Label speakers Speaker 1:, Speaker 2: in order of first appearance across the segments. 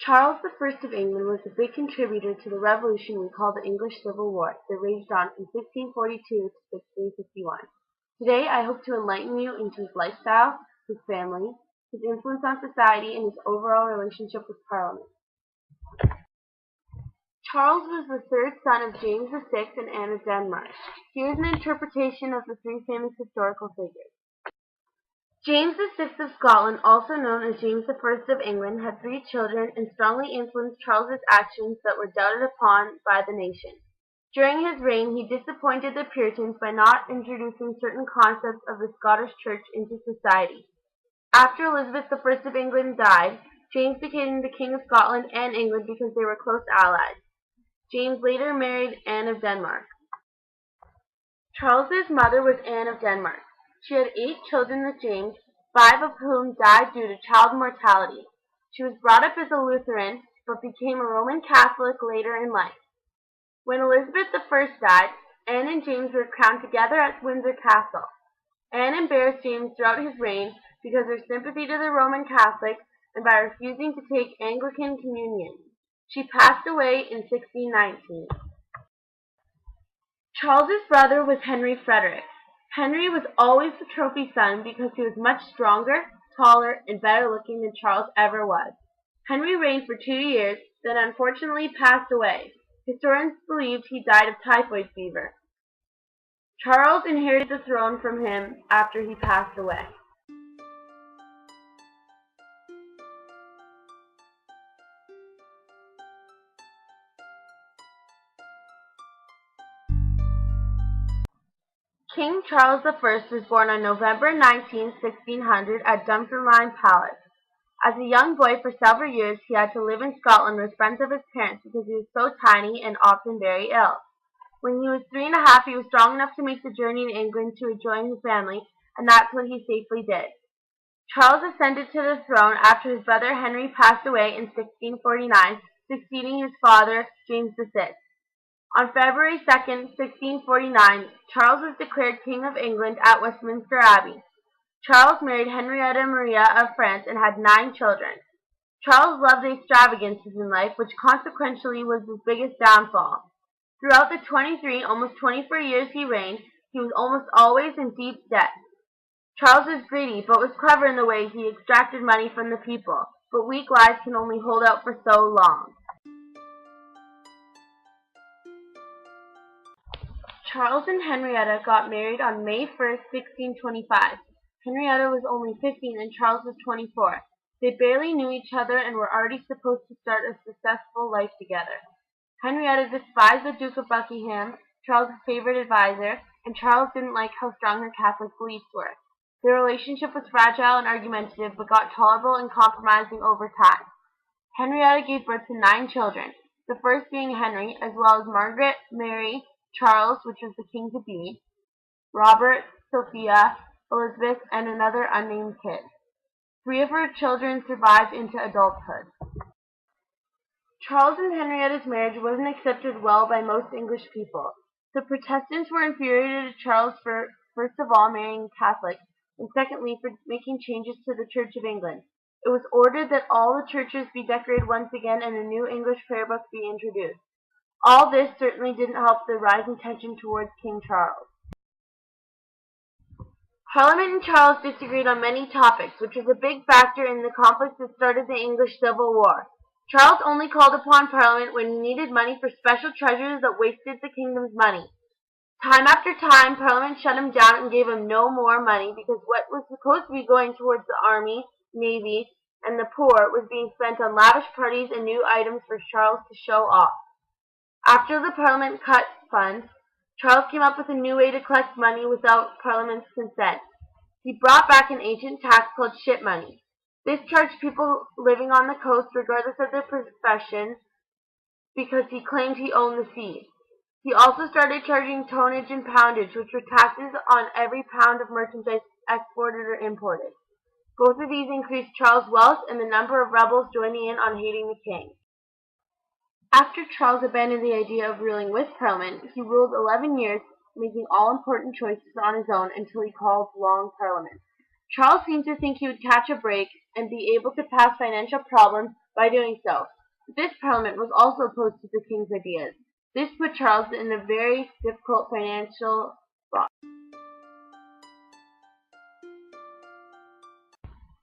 Speaker 1: Charles I of England was a big contributor to the revolution we call the English Civil War that raged on from 1642 to 1651. Today I hope to enlighten you into his lifestyle, his family, his influence on society, and his overall relationship with Parliament. Charles was the third son of James VI and Anne of Denmark. Here is an interpretation of the three famous historical figures. James VI of Scotland, also known as James I of England, had three children and strongly influenced Charles's actions that were doubted upon by the nation. During his reign, he disappointed the Puritans by not introducing certain concepts of the Scottish Church into society. After Elizabeth I of England died, James became the King of Scotland and England because they were close allies. James later married Anne of Denmark. Charles's mother was Anne of Denmark. She had 8 children with James, 5 of whom died due to child mortality. She was brought up as a Lutheran, but became a Roman Catholic later in life. When Elizabeth I died, Anne and James were crowned together at Windsor Castle. Anne embarrassed James throughout his reign because of her sympathy to the Roman Catholics and by refusing to take Anglican communion. She passed away in 1619. Charles's brother was Henry Frederick. Henry was always the trophy son because he was much stronger, taller, and better looking than Charles ever was. Henry reigned for 2 years, then unfortunately passed away. Historians believed he died of typhoid fever. Charles inherited the throne from him after he passed away. King Charles I was born on November 19, 1600 at Dunfermline Palace. As a young boy for several years he had to live in Scotland with friends of his parents because he was so tiny and often very ill. When he was 3½ he was strong enough to make the journey to England to rejoin his family, and that's what he safely did. Charles ascended to the throne after his brother Henry passed away in 1649, succeeding his father James VI. On February 2, 1649, Charles was declared King of England at Westminster Abbey. Charles married Henrietta Maria of France and had 9 children. Charles loved extravagances in life, which consequentially was his biggest downfall. Throughout the almost 24 years he reigned, he was almost always in deep debt. Charles was greedy, but was clever in the way he extracted money from the people, but weak lives can only hold out for so long. Charles and Henrietta got married on May 1, 1625. Henrietta was only 15 and Charles was 24. They barely knew each other and were already supposed to start a successful life together. Henrietta despised the Duke of Buckingham, Charles' favorite advisor, and Charles didn't like how strong her Catholic beliefs were. Their relationship was fragile and argumentative, but got tolerable and compromising over time. Henrietta gave birth to 9 children, the first being Henry, as well as Margaret, Mary, Charles, which was the king-to-be, Robert, Sophia, Elizabeth, and another unnamed kid. 3 of her children survived into adulthood. Charles and Henrietta's marriage wasn't accepted well by most English people. The Protestants were infuriated at Charles for, first of all, marrying Catholics, and secondly, for making changes to the Church of England. It was ordered that all the churches be decorated once again and a new English prayer book be introduced. All this certainly didn't help the rising tension towards King Charles. Parliament and Charles disagreed on many topics, which was a big factor in the conflict that started the English Civil War. Charles only called upon Parliament when he needed money for special treasures that wasted the kingdom's money. Time after time, Parliament shut him down and gave him no more money because what was supposed to be going towards the army, navy, and the poor was being spent on lavish parties and new items for Charles to show off. After the Parliament cut funds, Charles came up with a new way to collect money without Parliament's consent. He brought back an ancient tax called ship money. This charged people living on the coast, regardless of their profession, because he claimed he owned the sea. He also started charging tonnage and poundage, which were taxes on every pound of merchandise exported or imported. Both of these increased Charles' wealth and the number of rebels joining in on hating the king. After Charles abandoned the idea of ruling with Parliament, he ruled 11 years, making all important choices on his own until he called Long Parliament. Charles seemed to think he would catch a break and be able to pass financial problems by doing so. This Parliament was also opposed to the king's ideas. This put Charles in a very difficult financial spot.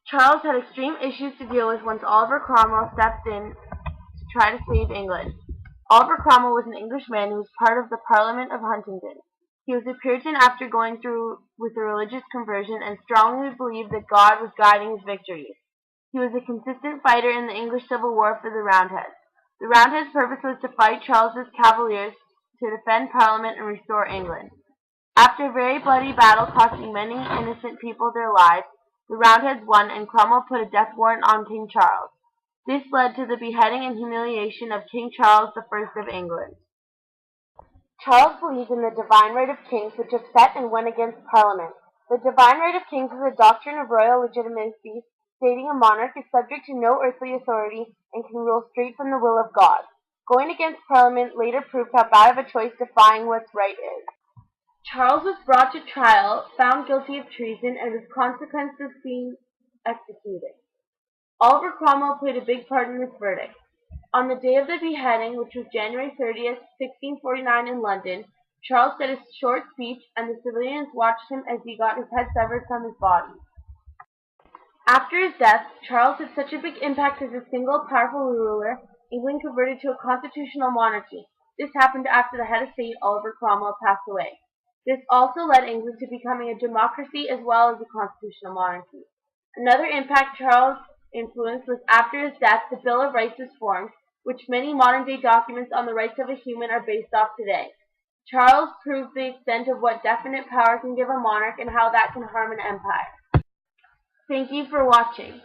Speaker 1: Charles had extreme issues to deal with once Oliver Cromwell stepped in to try to save England. Oliver Cromwell was an Englishman who was part of the Parliament of Huntingdon. He was a Puritan after going through with a religious conversion and strongly believed that God was guiding his victories. He was a consistent fighter in the English Civil War for the Roundheads. The Roundheads' purpose was to fight Charles's cavaliers to defend Parliament and restore England. After a very bloody battle costing many innocent people their lives, the Roundheads won and Cromwell put a death warrant on King Charles. This led to the beheading and humiliation of King Charles I of England. Charles believed in the divine right of kings, which upset and went against Parliament. The divine right of kings is a doctrine of royal legitimacy, stating a monarch is subject to no earthly authority and can rule straight from the will of God. Going against Parliament later proved how bad of a choice defying what's right is. Charles was brought to trial, found guilty of treason, and was consequences being executed. Oliver Cromwell played a big part in this verdict. On the day of the beheading, which was January 30th, 1649 in London, Charles said a short speech, and the civilians watched him as he got his head severed from his body. After his death, Charles had such a big impact as a single, powerful ruler, England converted to a constitutional monarchy. This happened after the head of state, Oliver Cromwell, passed away. This also led England to becoming a democracy as well as a constitutional monarchy. Another impact Charles' influence was after his death, the Bill of Rights was formed, which many modern-day documents on the rights of a human are based off today. Charles proved the extent of what definite power can give a monarch and how that can harm an empire. Thank you for watching.